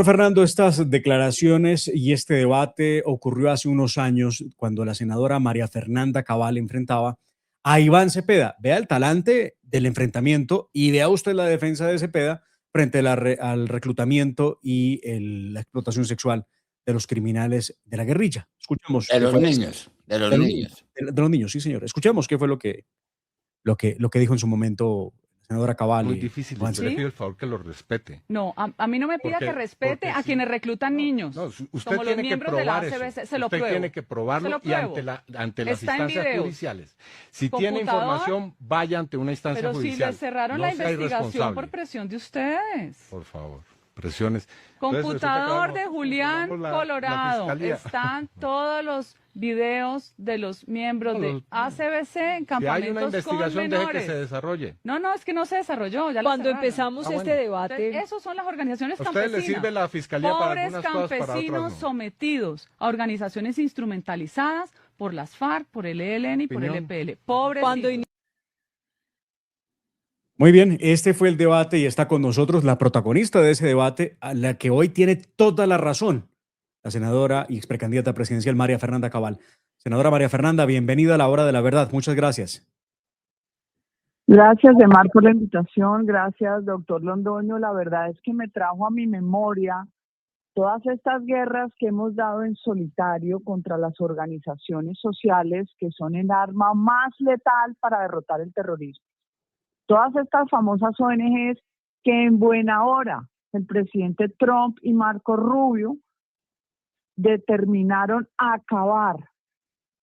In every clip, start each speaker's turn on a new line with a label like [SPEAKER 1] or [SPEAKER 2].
[SPEAKER 1] Fernando, estas declaraciones y este debate ocurrió hace unos años cuando la senadora María Fernanda Cabal enfrentaba a Iván Cepeda. Vea el talante del enfrentamiento y vea usted la defensa de Cepeda frente a al reclutamiento y la explotación sexual de los criminales de la guerrilla. Escuchemos
[SPEAKER 2] De
[SPEAKER 1] qué
[SPEAKER 2] los
[SPEAKER 1] fue
[SPEAKER 2] niños, de los niños.
[SPEAKER 1] de los niños, sí, señor. Escuchemos qué fue lo que dijo en su momento la senadora Cabal
[SPEAKER 3] Muy
[SPEAKER 1] y
[SPEAKER 3] difícil.
[SPEAKER 1] Iván
[SPEAKER 3] Yo le
[SPEAKER 1] Cepeda.
[SPEAKER 3] pido el favor que lo respete.
[SPEAKER 4] No, a mí no me pida que respete a quienes reclutan niños.
[SPEAKER 3] No, usted
[SPEAKER 4] como los
[SPEAKER 3] tiene que
[SPEAKER 4] miembros de la
[SPEAKER 3] probar
[SPEAKER 4] ACBC.
[SPEAKER 3] eso.
[SPEAKER 4] Se lo
[SPEAKER 3] Usted
[SPEAKER 4] pruebo.
[SPEAKER 3] tiene que probarlo
[SPEAKER 4] Se lo
[SPEAKER 3] y
[SPEAKER 4] pruebo.
[SPEAKER 3] ante las
[SPEAKER 4] Está en
[SPEAKER 3] instancias
[SPEAKER 4] videos.
[SPEAKER 3] judiciales. Si tiene
[SPEAKER 4] Computador.
[SPEAKER 3] información, vaya ante una instancia
[SPEAKER 4] Pero si
[SPEAKER 3] judicial.
[SPEAKER 4] les cerraron
[SPEAKER 3] No
[SPEAKER 4] la
[SPEAKER 3] sea
[SPEAKER 4] investigación
[SPEAKER 3] irresponsable.
[SPEAKER 4] por presión de ustedes.
[SPEAKER 3] Por favor, presiones.
[SPEAKER 4] Computador de Julián
[SPEAKER 3] la
[SPEAKER 4] Colorado.
[SPEAKER 3] fiscalía.
[SPEAKER 4] Están todos los videos de los miembros de ACBC en
[SPEAKER 3] Si
[SPEAKER 4] campamentos
[SPEAKER 3] hay una investigación,
[SPEAKER 4] con
[SPEAKER 3] deje
[SPEAKER 4] menores.
[SPEAKER 3] que se desarrolle.
[SPEAKER 4] No, es que no se desarrolló. Ya lo
[SPEAKER 5] Cuando
[SPEAKER 4] cerraron.
[SPEAKER 5] empezamos este debate,
[SPEAKER 4] Entonces, esos son las organizaciones
[SPEAKER 3] ¿A ustedes
[SPEAKER 4] campesinas.
[SPEAKER 3] les sirve la fiscalía para
[SPEAKER 4] Pobres
[SPEAKER 3] algunas cosas, para
[SPEAKER 4] campesinos
[SPEAKER 3] otras no?
[SPEAKER 4] sometidos a organizaciones instrumentalizadas por las FARC, por el ELN y por el
[SPEAKER 3] Opinión.
[SPEAKER 4] EPL. Pobres.
[SPEAKER 1] Muy bien, este fue el debate y está con nosotros la protagonista de ese debate, a la que hoy tiene toda la razón, la senadora y ex precandidata presidencial María Fernanda Cabal. Senadora María Fernanda, bienvenida a la Hora de la Verdad. Muchas gracias.
[SPEAKER 6] Gracias, Demar, por la invitación. Gracias, doctor Londoño. La verdad es que me trajo a mi memoria todas estas guerras que hemos dado en solitario contra las organizaciones sociales, que son el arma más letal para derrotar el terrorismo. Todas estas famosas ONGs que en buena hora el presidente Trump y Marco Rubio determinaron acabar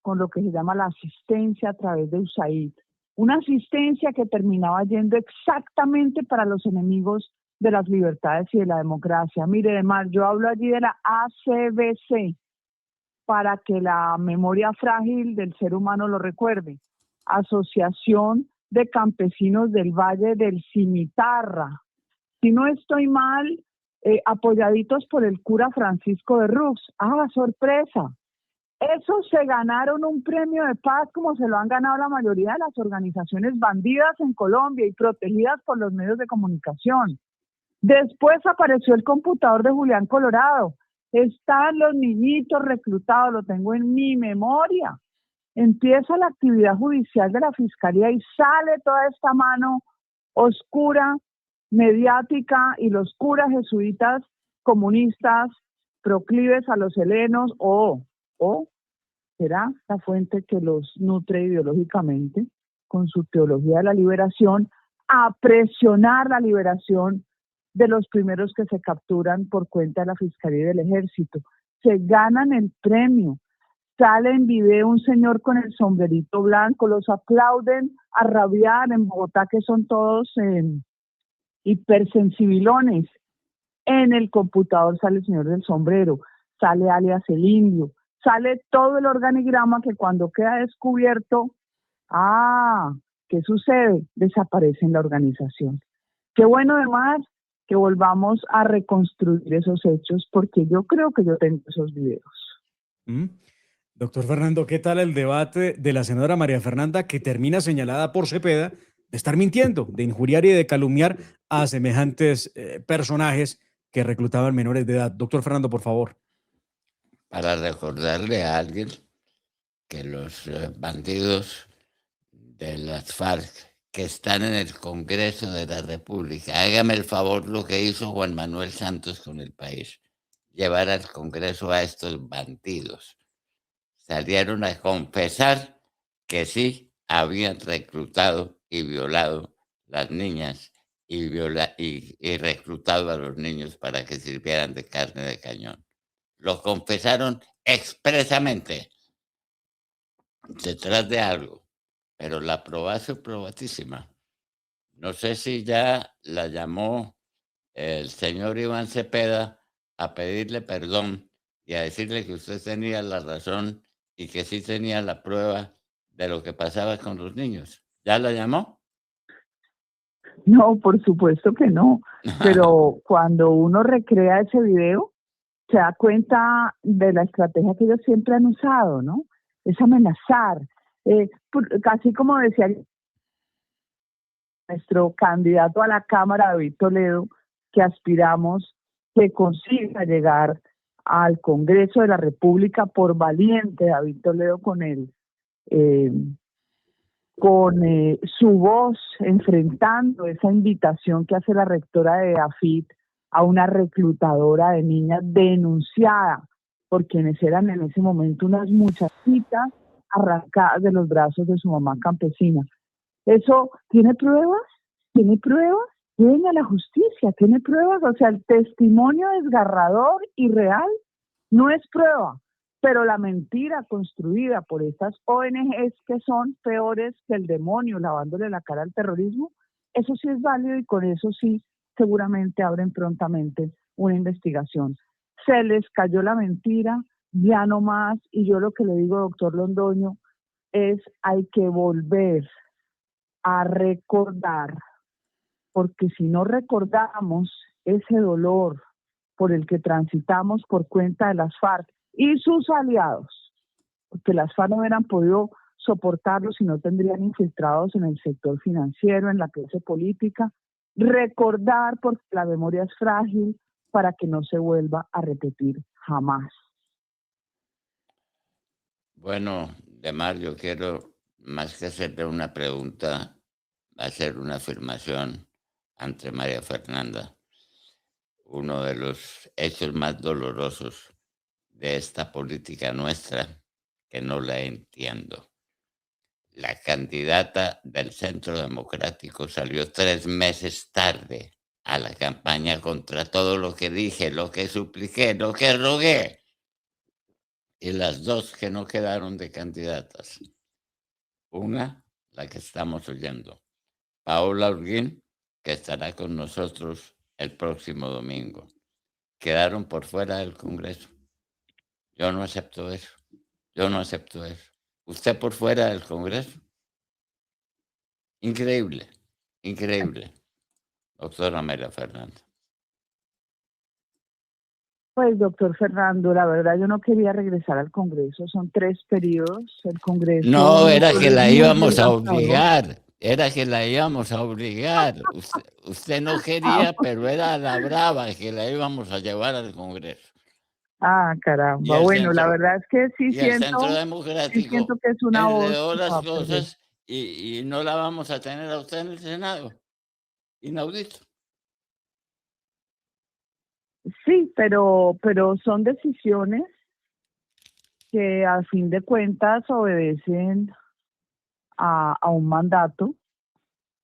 [SPEAKER 6] con lo que se llama la asistencia a través de USAID. Una asistencia que terminaba yendo exactamente para los enemigos de las libertades y de la democracia. Mire, además, yo hablo allí de la ACBC para que la memoria frágil del ser humano lo recuerde. Asociación de Campesinos del Valle del Cimitarra. Si no estoy mal, apoyaditos por el cura Francisco de Rux. ¡Ah, sorpresa! Esos se ganaron un premio de paz como se lo han ganado la mayoría de las organizaciones bandidas en Colombia y protegidas por los medios de comunicación. Después apareció el computador de Julián Colorado. Están los niñitos reclutados, lo tengo en mi memoria. Empieza la actividad judicial de la Fiscalía y sale toda esta mano oscura, mediática, y los curas jesuitas comunistas proclives a los helenos o será la fuente que los nutre ideológicamente con su teología de la liberación, a presionar la liberación de los primeros que se capturan por cuenta de la Fiscalía y del Ejército. Se ganan el premio. Sale en video un señor con el sombrerito blanco, los aplauden a rabiar en Bogotá, que son todos hipersensibilones. En el computador sale el señor del sombrero, sale alias el indio, sale todo el organigrama que cuando queda descubierto, ¿qué sucede? Desaparece en la organización. Qué bueno además que volvamos a reconstruir esos hechos, porque yo creo que yo tengo esos videos.
[SPEAKER 1] Doctor Fernando, ¿qué tal el debate de la senadora María Fernanda, que termina señalada por Cepeda de estar mintiendo, de injuriar y de calumniar a semejantes personajes que reclutaban menores de edad? Doctor Fernando, por favor.
[SPEAKER 2] Para recordarle a alguien que los bandidos de las FARC que están en el Congreso de la República, hágame el favor lo que hizo Juan Manuel Santos con el país, llevar al Congreso a estos bandidos. Salieron a confesar que sí habían reclutado y violado las niñas y reclutado a los niños para que sirvieran de carne de cañón. Lo confesaron expresamente detrás de algo, pero la prueba es probatísima. No sé si ya la llamó el señor Iván Cepeda a pedirle perdón y a decirle que usted tenía la razón y que sí tenía la prueba de lo que pasaba con los niños. ¿Ya la llamó?
[SPEAKER 6] No, por supuesto que no, pero cuando uno recrea ese video, se da cuenta de la estrategia que ellos siempre han usado, ¿no? Es amenazar. Casi como decía nuestro candidato a la Cámara, David Toledo, que aspiramos que consiga llegar al Congreso de la República por valiente, David Toledo, eh, su voz enfrentando esa invitación que hace la rectora de AFIT a una reclutadora de niñas denunciada por quienes eran en ese momento unas muchachitas arrancadas de los brazos de su mamá campesina. ¿Eso tiene pruebas? ¿Tiene pruebas? Viene a la justicia, tiene pruebas. O sea, el testimonio desgarrador y real no es prueba, pero la mentira construida por estas ONGs que son peores que el demonio lavándole la cara al terrorismo, eso sí es válido y con eso sí seguramente abren prontamente una investigación. Se les cayó la mentira, ya no más, y yo lo que le digo, doctor Londoño, es hay que volver a recordar, porque si no recordamos ese dolor por el que transitamos por cuenta de las FARC y sus aliados, porque las FARC no hubieran podido soportarlo si no tendrían infiltrados en el sector financiero, en la clase política, recordar porque la memoria es frágil para que no se vuelva a repetir jamás.
[SPEAKER 2] Bueno, Demar, yo quiero, más que hacerle una pregunta, hacer una afirmación ante María Fernanda. Uno de los hechos más dolorosos de esta política nuestra, que no la entiendo. La candidata del Centro Democrático salió 3 meses tarde a la campaña contra todo lo que dije, lo que supliqué, lo que rogué. Y las dos que no quedaron de candidatas. Una, la que estamos oyendo, Paola Holguín, que estará con nosotros el próximo domingo. Quedaron por fuera del Congreso. Yo no acepto eso. Yo no acepto eso. ¿Usted por fuera del Congreso? Increíble, increíble. Doctora María Fernanda.
[SPEAKER 6] Pues, doctor Fernando, la verdad yo no quería regresar al Congreso. Son 3 periodos. El Congreso...
[SPEAKER 2] No, era que la íbamos a
[SPEAKER 6] desgastador.
[SPEAKER 2] obligar. Era que la íbamos a obligar. Usted no quería, pero era la brava que la íbamos a llevar al Congreso.
[SPEAKER 6] Ah,
[SPEAKER 2] Y
[SPEAKER 6] caramba.
[SPEAKER 2] el
[SPEAKER 6] Bueno, la
[SPEAKER 2] centro,
[SPEAKER 6] verdad es que sí
[SPEAKER 2] y el Centro
[SPEAKER 6] siento
[SPEAKER 2] Democrático
[SPEAKER 6] que es una voz
[SPEAKER 2] enredó
[SPEAKER 6] que
[SPEAKER 2] las
[SPEAKER 6] va a perder.
[SPEAKER 2] cosas y no la vamos a tener a usted en el Senado. Inaudito.
[SPEAKER 6] Sí, pero son decisiones que a fin de cuentas obedecen a un mandato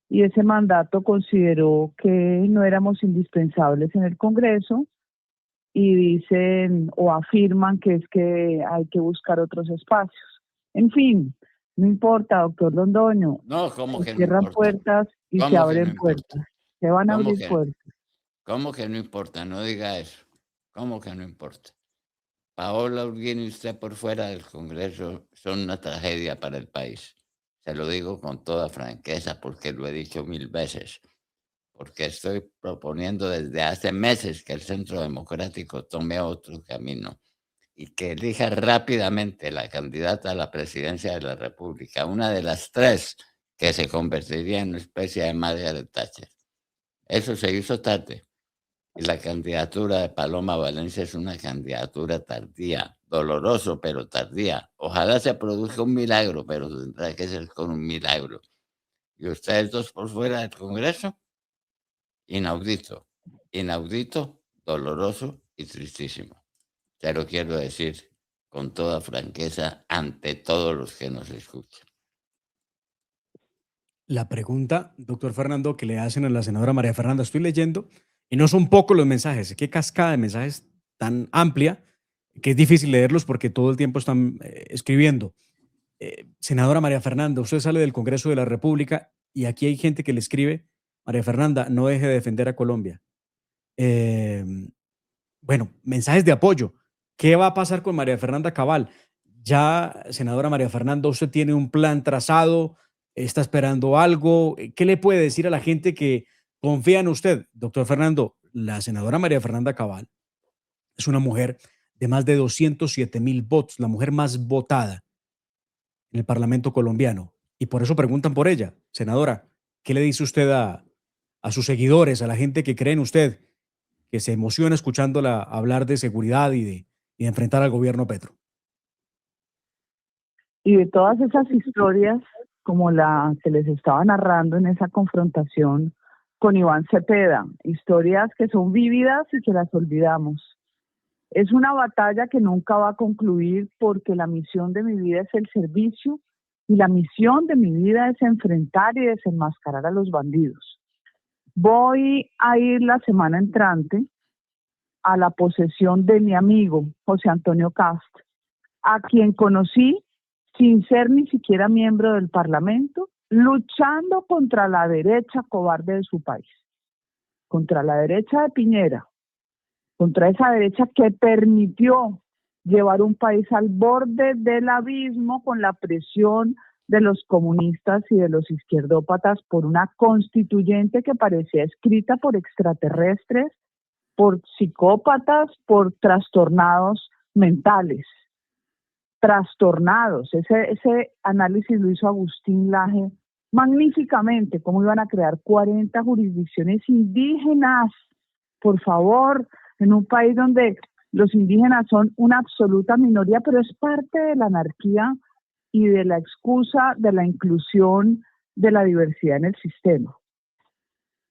[SPEAKER 6] y ese mandato consideró que no éramos indispensables en el Congreso y dicen o afirman que es que hay que buscar otros espacios. En fin, no importa, doctor Londoño,
[SPEAKER 2] No, ¿cómo
[SPEAKER 6] se
[SPEAKER 2] que no
[SPEAKER 6] cierran
[SPEAKER 2] importa?
[SPEAKER 6] puertas y se
[SPEAKER 2] ¿Cómo que no
[SPEAKER 6] abren
[SPEAKER 2] importa?
[SPEAKER 6] puertas, se van a
[SPEAKER 2] ¿Cómo
[SPEAKER 6] abrir
[SPEAKER 2] que,
[SPEAKER 6] puertas.
[SPEAKER 2] cómo que no importa? No diga eso. ¿Cómo que no importa? Paola Holguín y usted por fuera del Congreso son una tragedia para el país. Se lo digo con toda franqueza porque lo he dicho 1000 veces. Porque estoy proponiendo desde hace meses que el Centro Democrático tome otro camino y que elija rápidamente la candidata a la presidencia de la República, una de las 3 que se convertiría en una especie de Margaret Thatcher. Eso se hizo tarde. Y la candidatura de Paloma Valencia es una candidatura tardía, doloroso, pero tardía. Ojalá se produzca un milagro, pero tendrá que ser con un milagro. Y ustedes dos por fuera del Congreso, inaudito, inaudito, doloroso y tristísimo. Te lo quiero decir con toda franqueza ante todos los que nos escuchan.
[SPEAKER 1] La pregunta, doctor Fernando, que le hacen a la senadora María Fernanda, estoy leyendo, y no son pocos los mensajes, qué cascada de mensajes tan amplia que es difícil leerlos porque todo el tiempo están escribiendo. Senadora María Fernanda, usted sale del Congreso de la República y aquí hay gente que le escribe, María Fernanda, no deje de defender a Colombia. Bueno, mensajes de apoyo. ¿Qué va a pasar con María Fernanda Cabal? Ya, senadora María Fernanda, usted tiene un plan trazado, está esperando algo. ¿Qué le puede decir a la gente que confía en usted? Doctor Fernando, la senadora María Fernanda Cabal es una mujer de más de 207,000 votos, la mujer más votada en el Parlamento colombiano. Y por eso preguntan por ella. Senadora, ¿qué le dice usted a sus seguidores, a la gente que cree en usted, que se emociona escuchándola hablar de seguridad y de enfrentar al gobierno Petro.
[SPEAKER 6] Y de todas esas historias, como la que les estaba narrando en esa confrontación con Iván Cepeda, historias que son vívidas y que las olvidamos. Es una batalla que nunca va a concluir porque la misión de mi vida es el servicio y la misión de mi vida es enfrentar y desenmascarar a los bandidos. Voy a ir la semana entrante a la posesión de mi amigo José Antonio Cast, a quien conocí sin ser ni siquiera miembro del Parlamento, luchando contra la derecha cobarde de su país, contra la derecha de Piñera, contra esa derecha que permitió llevar un país al borde del abismo con la presión de los comunistas y de los izquierdópatas por una constituyente que parecía escrita por extraterrestres, por psicópatas, por trastornados mentales. Trastornados. Ese análisis lo hizo Agustín Laje magníficamente, cómo iban a crear 40 jurisdicciones indígenas. Por favor, en un país donde los indígenas son una absoluta minoría, pero es parte de la anarquía y de la excusa de la inclusión de la diversidad en el sistema.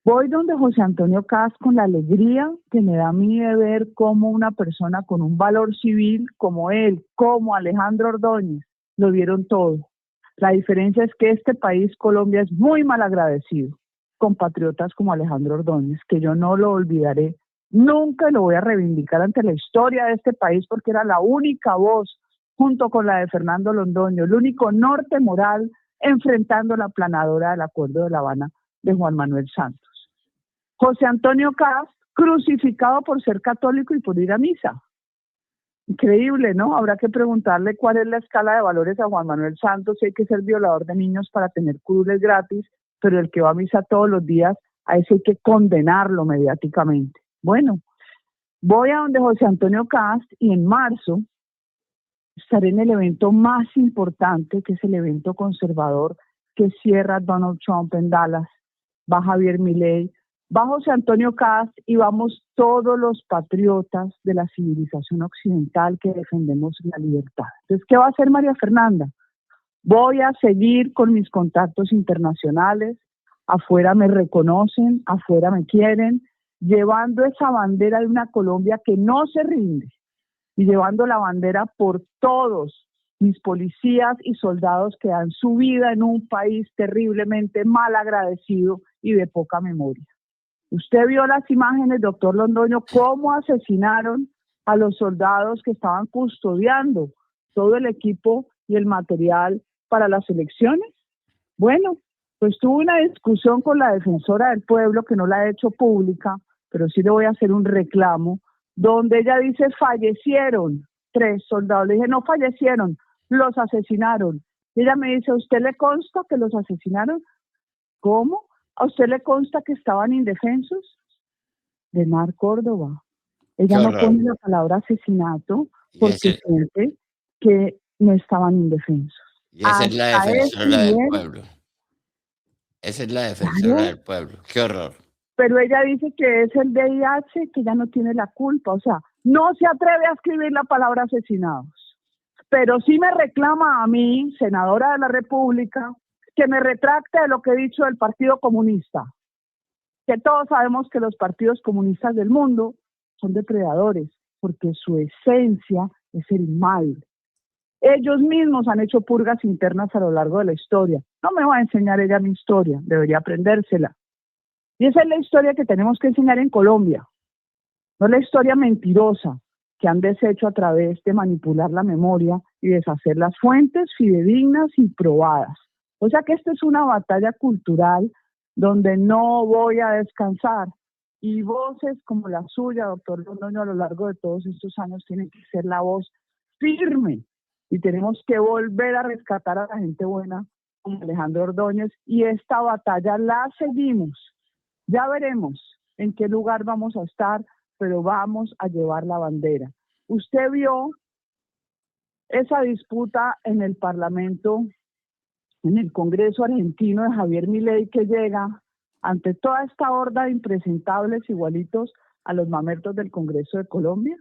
[SPEAKER 6] Voy donde José Antonio Cast con la alegría que me da a mí de ver cómo una persona con un valor civil como él, como Alejandro Ordóñez, lo dieron todo. La diferencia es que este país, Colombia, es muy mal agradecido con patriotas como Alejandro Ordóñez, que yo no lo olvidaré. Nunca lo voy a reivindicar ante la historia de este país porque era la única voz, junto con la de Fernando Londoño, el único norte moral enfrentando la planadora del Acuerdo de La Habana de Juan Manuel Santos. José Antonio Cast, crucificado por ser católico y por ir a misa. Increíble, ¿no? Habrá que preguntarle cuál es la escala de valores a Juan Manuel Santos, si hay que ser violador de niños para tener curules gratis, pero el que va a misa todos los días, a ese hay que condenarlo mediáticamente. Bueno, voy a donde José Antonio Cast y en marzo estaré en el evento más importante, que es el evento conservador que cierra Donald Trump en Dallas. Va Javier Milei, va José Antonio Cast y vamos todos los patriotas de la civilización occidental que defendemos la libertad. Entonces, ¿qué va a hacer María Fernanda? Voy a seguir con mis contactos internacionales, afuera me reconocen, afuera me quieren, llevando esa bandera de una Colombia que no se rinde y llevando la bandera por todos mis policías y soldados que dan su vida en un país terriblemente mal agradecido y de poca memoria. Usted vio las imágenes, doctor Londoño, cómo asesinaron a los soldados que estaban custodiando todo el equipo y el material para las elecciones. Bueno, pues tuve una discusión con la defensora del pueblo que no la he hecho pública, pero sí le voy a hacer un reclamo, donde ella dice fallecieron 3 soldados. Le dije, no fallecieron, los asesinaron. Y ella me dice, ¿a usted le consta que los asesinaron? ¿Cómo? ¿A usted le consta que estaban indefensos? De Mar Córdoba. Ella no pone la palabra asesinato porque siente que no estaban indefensos.
[SPEAKER 2] Y esa es la defensora del pueblo. Esa es la defensora del pueblo. ¡Qué horror!
[SPEAKER 6] Pero ella dice que es el VIH, que ya no tiene la culpa. O sea, no se atreve a escribir la palabra asesinados. Pero sí me reclama a mí, senadora de la República, que me retracte de lo que he dicho del Partido Comunista. Que todos sabemos que los partidos comunistas del mundo son depredadores, porque su esencia es el mal. Ellos mismos han hecho purgas internas a lo largo de la historia. No me va a enseñar ella mi historia, debería aprendérsela. Y esa es la historia que tenemos que enseñar en Colombia. No la historia mentirosa que han deshecho a través de manipular la memoria y deshacer las fuentes fidedignas y probadas. O sea que esta es una batalla cultural donde no voy a descansar. Y voces como la suya, doctor Londoño, a lo largo de todos estos años tienen que ser la voz firme. Y tenemos que volver a rescatar a la gente buena como Alejandro Ordóñez. Y esta batalla la seguimos. Ya veremos en qué lugar vamos a estar, pero vamos a llevar la bandera. Usted vio esa disputa en el Parlamento, en el Congreso argentino de Javier Milei, que llega ante toda esta horda de impresentables igualitos a los mamertos del Congreso de Colombia,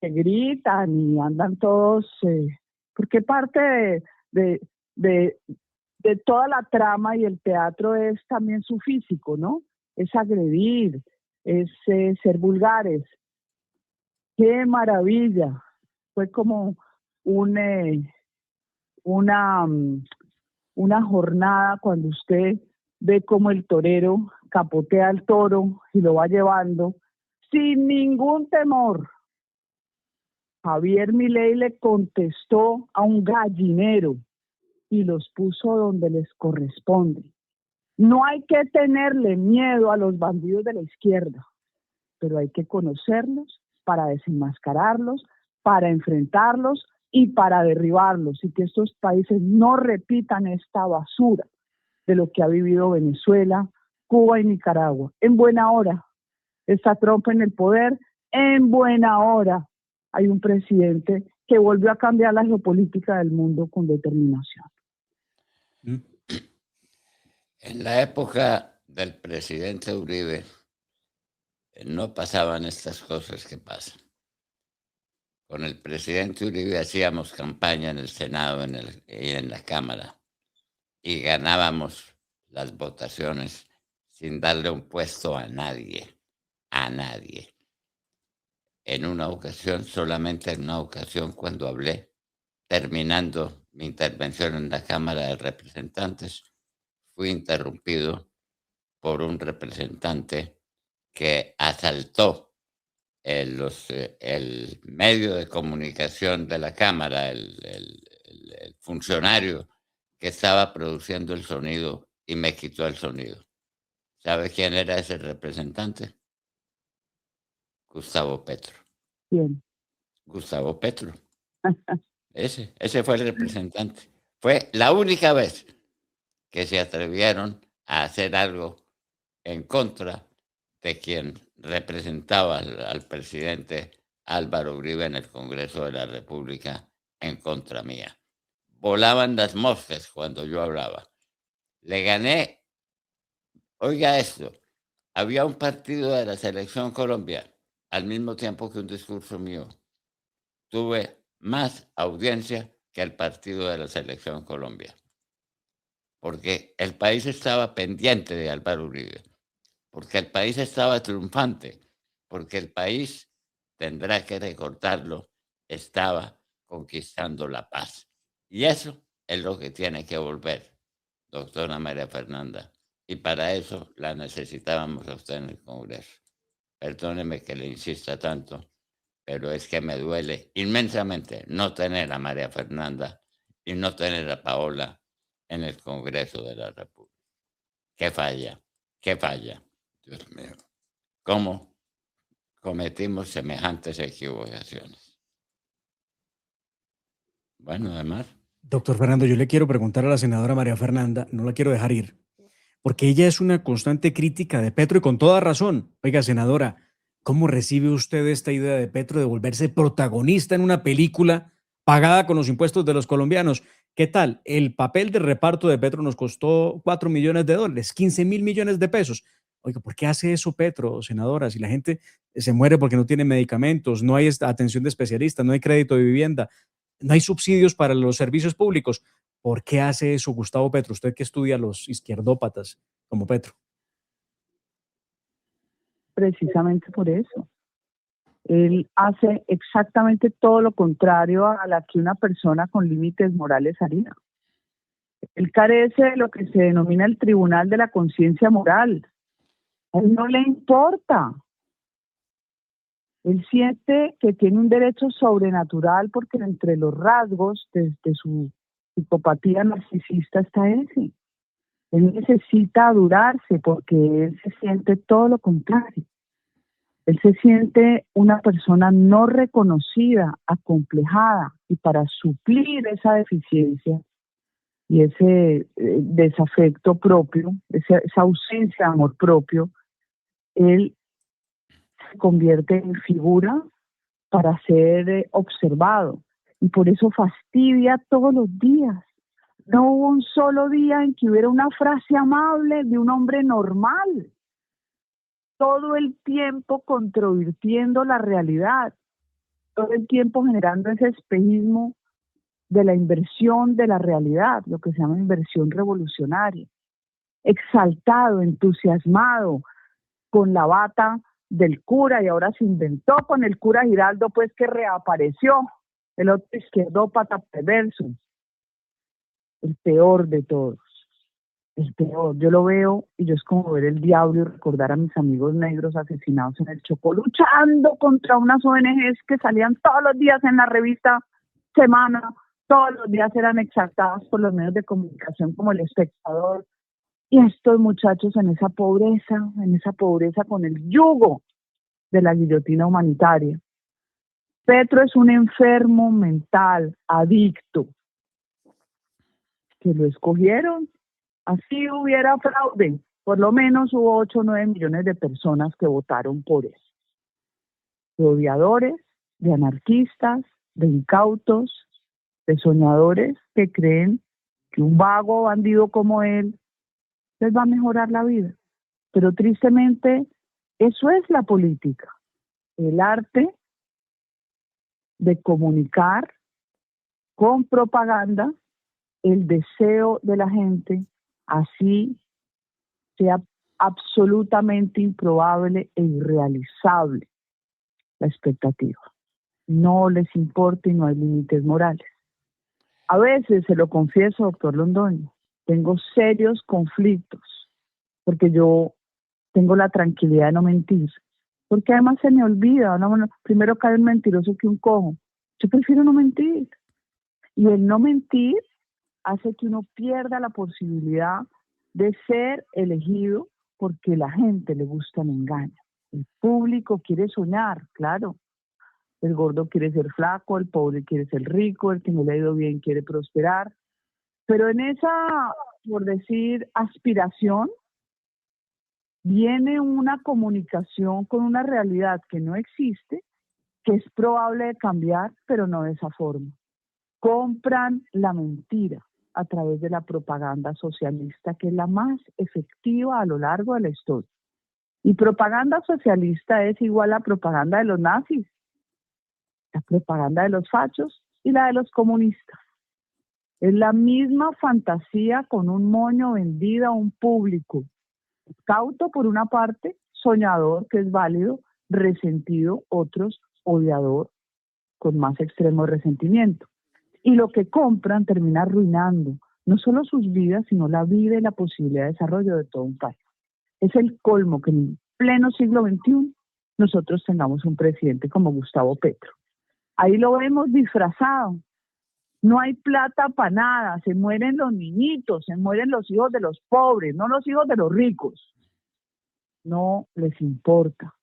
[SPEAKER 6] que gritan y andan todos, porque parte de, de, de toda la trama y el teatro es también su físico, ¿no? Es agredir, es ser vulgares. ¡Qué maravilla! Fue como una jornada cuando usted ve como el torero capotea al toro y lo va llevando sin ningún temor. Javier Milei le contestó a un gallinero y los puso donde les corresponde. No hay que tenerle miedo a los bandidos de la izquierda, pero hay que conocerlos para desenmascararlos, para enfrentarlos y para derribarlos, y que estos países no repitan esta basura de lo que ha vivido Venezuela, Cuba y Nicaragua. En buena hora está Trump en el poder, en buena hora hay un presidente que volvió a cambiar la geopolítica del mundo con determinación.
[SPEAKER 2] En la época del presidente Uribe no pasaban estas cosas que pasan. Con el presidente Uribe hacíamos campaña en el Senado y en la Cámara y ganábamos las votaciones sin darle un puesto a nadie, a nadie. En una ocasión, solamente en una ocasión, cuando hablé, terminando mi intervención en la Cámara de Representantes, fui interrumpido por un representante que asaltó el medio de comunicación de la Cámara, el funcionario que estaba produciendo el sonido, y me quitó el sonido. ¿Sabe quién era ese representante? Gustavo Petro.
[SPEAKER 6] Bien.
[SPEAKER 2] Gustavo Petro. Ese fue el representante. Fue la única vez que se atrevieron a hacer algo en contra de quien representaba al presidente Álvaro Uribe en el Congreso de la República en contra mía. Volaban las moscas cuando yo hablaba. Le gané, oiga esto, había un partido de la Selección Colombia al mismo tiempo que un discurso mío. Tuve más audiencia que el partido de la Selección Colombia, porque el país estaba pendiente de Álvaro Uribe, porque el país estaba triunfante, porque el país, tendrá que recordarlo, estaba conquistando la paz. Y eso es lo que tiene que volver, doctora María Fernanda. Y para eso la necesitábamos a usted en el Congreso. Perdóneme que le insista tanto, pero es que me duele inmensamente no tener a María Fernanda y no tener a Paola en el Congreso de la República. ¡Qué falla! ¡Qué falla! Dios mío, ¿cómo cometimos semejantes equivocaciones? Bueno, además.
[SPEAKER 1] Doctor Fernando, yo le quiero preguntar a la senadora María Fernanda, no la quiero dejar ir, porque ella es una constante crítica de Petro y con toda razón. Oiga, senadora, ¿cómo recibe usted esta idea de Petro de volverse protagonista en una película pagada con los impuestos de los colombianos? ¿Qué tal? El papel de reparto de Petro nos costó $4 millones, 15.000 millones de pesos. Oiga, ¿por qué hace eso Petro, senadora? Si la gente se muere porque no tiene medicamentos, no hay atención de especialistas, no hay crédito de vivienda, no hay subsidios para los servicios públicos. ¿Por qué hace eso Gustavo Petro? Usted que estudia a los izquierdópatas como Petro.
[SPEAKER 6] Precisamente por eso. Él hace exactamente todo lo contrario a la que una persona con límites morales haría. Él carece de lo que se denomina el tribunal de la conciencia moral. A él no le importa. Él siente que tiene un derecho sobrenatural porque entre los rasgos de su psicopatía narcisista está ese. Él necesita adorarse porque él se siente todo lo contrario. Él se siente una persona no reconocida, acomplejada, y para suplir esa deficiencia y ese desafecto propio, esa ausencia de amor propio, él se convierte en figura para ser observado, y por eso fastidia todos los días. No hubo un solo día en que hubiera una frase amable de un hombre normal. todo el tiempo controvirtiendo la realidad, todo el tiempo generando ese espejismo de la inversión de la realidad, lo que se llama inversión revolucionaria. Exaltado, entusiasmado con la bata del cura, y ahora se inventó con el cura Giraldo, pues, que reapareció, el otro izquierdópata perverso, el peor de todos, el peor. Yo lo veo y yo es como ver el diablo y recordar a mis amigos negros asesinados en el Chocó, luchando contra unas ONGs que salían todos los días en la revista Semana, todos los días eran exaltadas por los medios de comunicación como El Espectador. Y estos muchachos en esa pobreza con el yugo de la guillotina humanitaria. Petro es un enfermo mental, adicto, que lo escogieron. Así hubiera fraude. Por lo menos hubo 8 o 9 millones de personas que votaron por él. De odiadores, de anarquistas, de incautos, de soñadores que creen que un vago bandido como él les va a mejorar la vida. Pero tristemente, eso es la política. El arte de comunicar con propaganda el deseo de la gente, así sea absolutamente improbable e irrealizable la expectativa. No les importa y no hay límites morales. A veces, se lo confieso, doctor Londoño, tengo serios conflictos, porque yo tengo la tranquilidad de no mentir, porque además se me olvida, ¿no? Primero cae un mentiroso que un cojo. Yo prefiero no mentir. Y el no mentir hace que uno pierda la posibilidad de ser elegido, porque la gente le gusta el engaño. El público quiere soñar, claro. El gordo quiere ser flaco, el pobre quiere ser rico, el que no le ha ido bien quiere prosperar. Pero en esa, por decir, aspiración, viene una comunicación con una realidad que no existe, que es probable de cambiar, pero no de esa forma. Compran la mentira a través de la propaganda socialista, que es la más efectiva a lo largo de la historia. Y propaganda socialista es igual a propaganda de los nazis, la propaganda de los fachos y la de los comunistas. Es la misma fantasía con un moño vendida a un público cauto por una parte, soñador, que es válido, resentido, otros, odiador, con más extremo resentimiento. Y lo que compran termina arruinando no solo sus vidas, sino la vida y la posibilidad de desarrollo de todo un país. Es el colmo que en pleno siglo XXI nosotros tengamos un presidente como Gustavo Petro. Ahí lo vemos disfrazado. No hay plata para nada, se mueren los niñitos, se mueren los hijos de los pobres, no los hijos de los ricos. No les importa.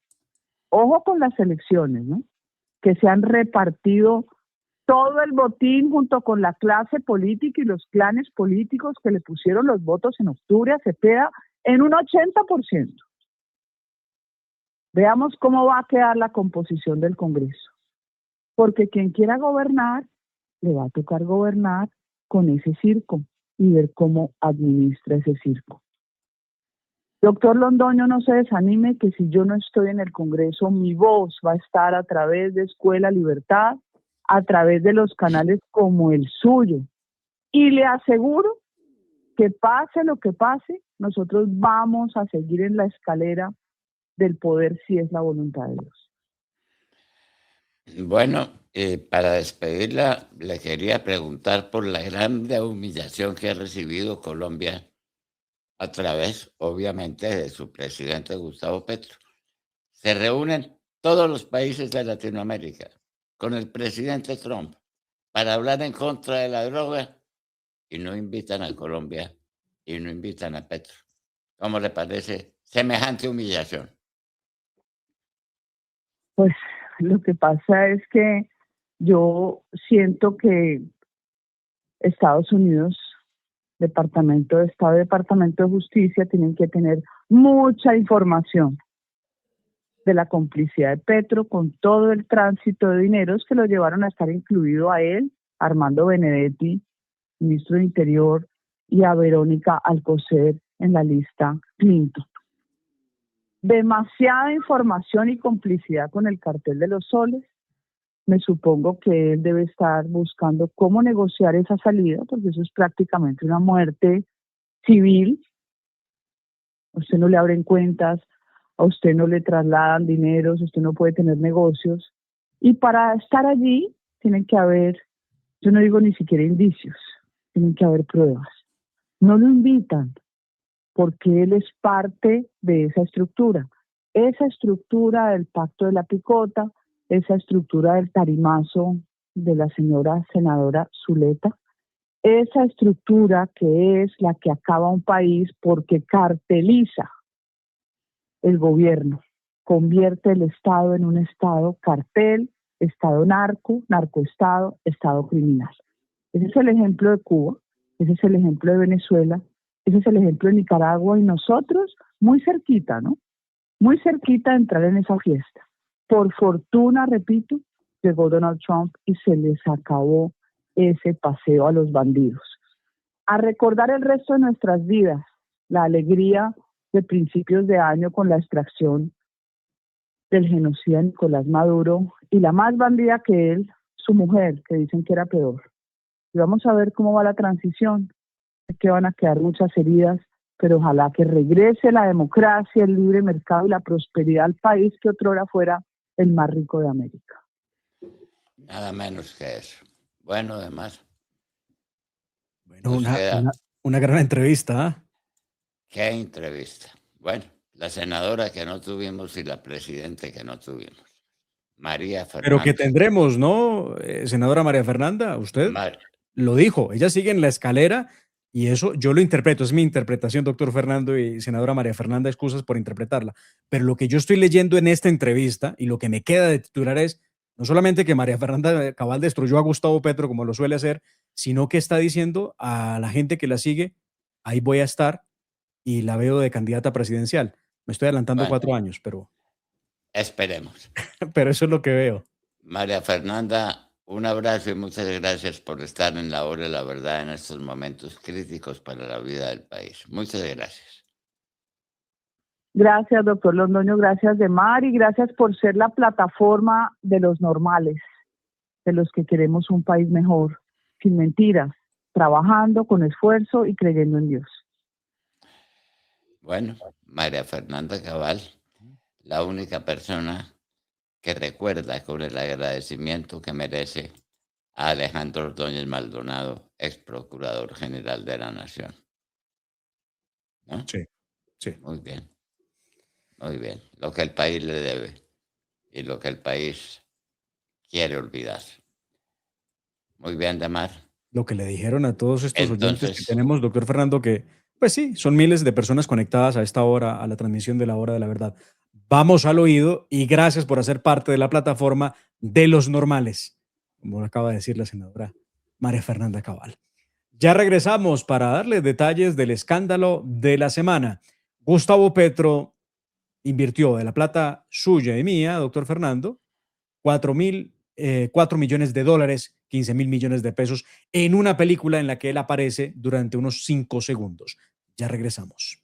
[SPEAKER 6] Ojo con las elecciones, ¿no? Que se han repartido todo el botín junto con la clase política y los clanes políticos que le pusieron los votos en octubre a Cepeda en un 80%. Veamos cómo va a quedar la composición del Congreso. Porque quien quiera gobernar, le va a tocar gobernar con ese circo y ver cómo administra ese circo. Doctor Londoño, no se desanime, que si yo no estoy en el Congreso, mi voz va a estar a través de Escuela Libertad, a través de los canales como el suyo. Y le aseguro que pase lo que pase, nosotros vamos a seguir en la escalera del poder si es la voluntad de Dios.
[SPEAKER 2] Bueno, para despedirla, le quería preguntar por la grande humillación que ha recibido Colombia a través, obviamente, de su presidente Gustavo Petro. Se reúnen todos los países de Latinoamérica con el presidente Trump para hablar en contra de la droga y no invitan a Colombia y no invitan a Petro. ¿Cómo le parece semejante humillación?
[SPEAKER 6] Pues lo que pasa es que yo siento que Estados Unidos, Departamento de Estado y Departamento de Justicia tienen que tener mucha información de la complicidad de Petro con todo el tránsito de dineros que lo llevaron a estar incluido a él, Armando Benedetti, ministro de Interior, y a Verónica Alcocer en la lista Clinton. demasiada información y complicidad con el cartel de los soles. Me supongo que él debe estar buscando cómo negociar esa salida, porque eso es prácticamente una muerte civil. A usted no le abren cuentas, a usted no le trasladan dineros, usted no puede tener negocios. Y para estar allí tienen que haber, yo no digo ni siquiera indicios, tienen que haber pruebas. No lo invitan porque él es parte de esa estructura del pacto de la picota, esa estructura del tarimazo de la señora senadora Zuleta, esa estructura que es la que acaba un país porque carteliza el gobierno, convierte el Estado en un Estado cartel, Estado narco, narcoestado, Estado criminal. Ese es el ejemplo de Cuba, ese es el ejemplo de Venezuela, ese es el ejemplo de Nicaragua y nosotros muy cerquita, ¿no? Muy cerquita de entrar en esa fiesta. Por fortuna, repito, llegó Donald Trump y se les acabó ese paseo a los bandidos. A recordar el resto de nuestras vidas, la alegría de principios de año con la extracción del genocida Nicolás Maduro y la más bandida que él, su mujer, que dicen que era peor. Y vamos a ver cómo va la transición, que van a quedar muchas heridas, pero ojalá que regrese la democracia, el libre mercado y la prosperidad al país que otrora fuera el más rico de América.
[SPEAKER 2] Nada menos que eso. Bueno, además.
[SPEAKER 1] Bueno, una gran entrevista, ¿eh?
[SPEAKER 2] Qué entrevista. Bueno, la senadora que no tuvimos y la presidenta que no tuvimos. María Fernanda.
[SPEAKER 1] Pero que tendremos, ¿no? Senadora María Fernanda, usted lo dijo, ella sigue en la escalera y eso yo lo interpreto, es mi interpretación, doctor Fernando y senadora María Fernanda, excusas por interpretarla, pero lo que yo estoy leyendo en esta entrevista y lo que me queda de titular es no solamente que María Fernanda Cabal destruyó a Gustavo Petro como lo suele hacer, sino que está diciendo a la gente que la sigue, ahí voy a estar y la veo de candidata presidencial. Me estoy adelantando 4 años, pero...
[SPEAKER 2] Esperemos.
[SPEAKER 1] Pero eso es lo que veo.
[SPEAKER 2] María Fernanda, un abrazo y muchas gracias por estar en la hora de la verdad en estos momentos críticos para la vida del país. Muchas gracias.
[SPEAKER 6] Gracias, doctor Londoño, gracias de mar y gracias por ser la plataforma de los normales, de los que queremos un país mejor, sin mentiras, trabajando con esfuerzo y creyendo en Dios.
[SPEAKER 2] Bueno, María Fernanda Cabal, la única persona que recuerda con el agradecimiento que merece a Alejandro Ordóñez Maldonado, ex procurador general de la Nación. ¿No?
[SPEAKER 1] Sí, sí.
[SPEAKER 2] Muy bien. Muy bien. Lo que el país le debe y lo que el país quiere olvidar. Muy bien, Demar.
[SPEAKER 1] Lo que le dijeron a todos estos oyentes que tenemos, doctor Fernando, que pues sí, son miles de personas conectadas a esta hora, a la transmisión de la hora de la verdad. Vamos al oído y gracias por hacer parte de la plataforma de los normales, como acaba de decir la senadora María Fernanda Cabal. Ya regresamos para darles detalles del escándalo de la semana. Gustavo Petro invirtió de la plata suya y mía, doctor Fernando, 4 millones de dólares, 15,000 millones de pesos, en una película en la que él aparece durante unos 5 segundos. Ya regresamos.